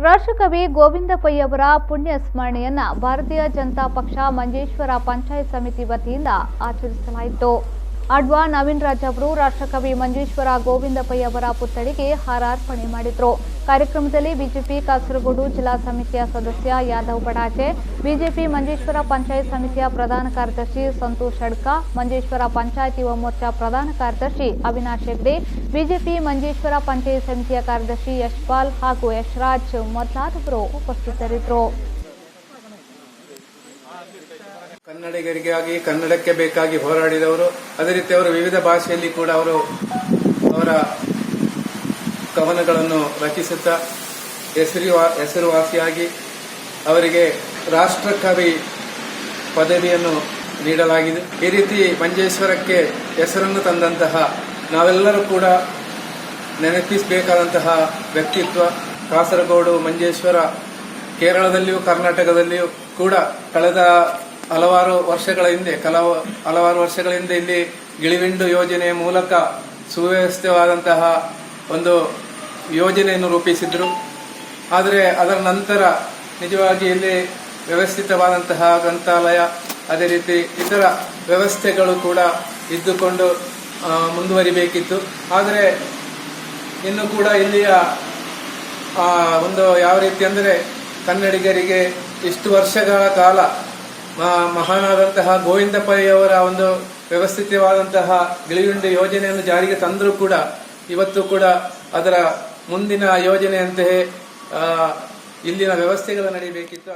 ರಾಷ್ಟ್ರಕವಿ ಗೋವಿಂದ ಪೈ ಅವರ ಪುಣ್ಯ ಸ್ಮರಣೆಯನ್ನ ಭಾರತೀಯ ಜನತಾ ಪಕ್ಷ ಮಂಜೇಶ್ವರ ಪಂಚಾಯತ್ ಸಮಿತಿ ವತಿಯಿಂದ ಆಚರಿಸಲಾಯಿತು. ಅಡ್ವಾ ನವೀನ್ ರಾಜ್ ಅವರು ರಾಷ್ಟ್ರಕವಿ ಮಂಜೇಶ್ವರ ಗೋವಿಂದ ಪೈ ಅವರ ಪುತ್ಥಳಿಗೆ ಹಾರಾರ್ಪಣೆ ಮಾಡಿದರು. ಕಾರ್ಯಕ್ರಮದಲ್ಲಿ ಬಿಜೆಪಿ ಕಾಸರಗೋಡು ಜಿಲ್ಲಾ ಸಮಿತಿಯ ಸದಸ್ಯ ಯಾದವ್ ಬಡಾಚೆ, ಬಿಜೆಪಿ ಮಂಜೇಶ್ವರ ಪಂಚಾಯತ್ ಸಮಿತಿಯ ಪ್ರಧಾನ ಕಾರ್ಯದರ್ಶಿ ಸಂತೋಷ್ ಅಡ್ಕ, ಮಂಜೇಶ್ವರ ಪಂಚಾಯತ್ ಯುವ ಮೋರ್ಚಾ ಪ್ರಧಾನ ಕಾರ್ಯದರ್ಶಿ ಅವಿನಾಶ್ ಹೆಗ್ಡೆ, ಬಿಜೆಪಿ ಮಂಜೇಶ್ವರ ಪಂಚಾಯತ್ ಸಮಿತಿಯ ಕಾರ್ಯದರ್ಶಿ ಯಶ್ಪಾಲ್ ಹಾಗೂ ಯಶ್ರಾಜ್ ಮೊದಲಾದವರು ಉಪಸ್ಥಿತರಿದ್ದರು. ಕನ್ನಡಿಗರಿಗಾಗಿ ಕನ್ನಡಕ್ಕೆ ಬೇಕಾಗಿ ಹೋರಾಡಿದವರು. ಅದೇ ರೀತಿ ಅವರು ವಿವಿಧ ಭಾಷೆಯಲ್ಲಿ ಕೂಡ ಅವರ ಕವನಗಳನ್ನು ರಚಿಸುತ್ತಾ ಹೆಸರುವಾಸಿಯಾಗಿ ಅವರಿಗೆ ರಾಷ್ಟ್ರಕವಿ ಪದವಿಯನ್ನು ನೀಡಲಾಗಿದೆ. ಈ ರೀತಿ ಮಂಜೇಶ್ವರಕ್ಕೆ ಹೆಸರನ್ನು ತಂದಂತಹ ನಾವೆಲ್ಲರೂ ಕೂಡ ನೆನಪಿಸಬೇಕಾದಂತಹ ವ್ಯಕ್ತಿತ್ವ. ಕಾಸರಗೋಡು ಮಂಜೇಶ್ವರ ಕೇರಳದಲ್ಲಿಯೂ ಕರ್ನಾಟಕದಲ್ಲಿಯೂ ಕೂಡ ಕಳೆದ ಹಲವಾರು ವರ್ಷಗಳ ಹಿಂದೆ ಇಲ್ಲಿ ಗಿಳಿವಿಂಡು ಯೋಜನೆಯ ಮೂಲಕ ಸುವ್ಯವಸ್ಥಿತವಾದಂತಹ ಒಂದು ಯೋಜನೆಯನ್ನು ರೂಪಿಸಿದ್ರು. ಆದರೆ ಅದರ ನಂತರ ನಿಜವಾಗಿ ಇಲ್ಲಿ ವ್ಯವಸ್ಥಿತವಾದಂತಹ ಗ್ರಂಥಾಲಯ, ಅದೇ ರೀತಿ ಇತರ ವ್ಯವಸ್ಥೆಗಳು ಕೂಡ ಇದ್ದುಕೊಂಡು ಮುಂದುವರಿಬೇಕಿತ್ತು. ಆದರೆ ಇನ್ನು ಕೂಡ ಇಲ್ಲಿಯ ಒಂದು ಯಾವ ರೀತಿ ಅಂದರೆ ಕನ್ನಡಿಗರಿಗೆ ಇಷ್ಟು ವರ್ಷಗಳ ಕಾಲ ಮಹಾನಾದಂತಹ ಗೋವಿಂದ ಪೈ ಅವರ ಒಂದು ವ್ಯವಸ್ಥಿತವಾದಂತಹ ಗಿಳಿವಿಂಡು ಯೋಜನೆಯನ್ನು ಜಾರಿಗೆ ತಂದರೂ ಕೂಡ ಇವತ್ತು ಕೂಡ ಅದರ ಮುಂದಿನ ಯೋಜನೆಯಂತೆಯೇ ಇಲ್ಲಿನ ವ್ಯವಸ್ಥೆಗಳು ನಡೆಯಬೇಕಿತ್ತು.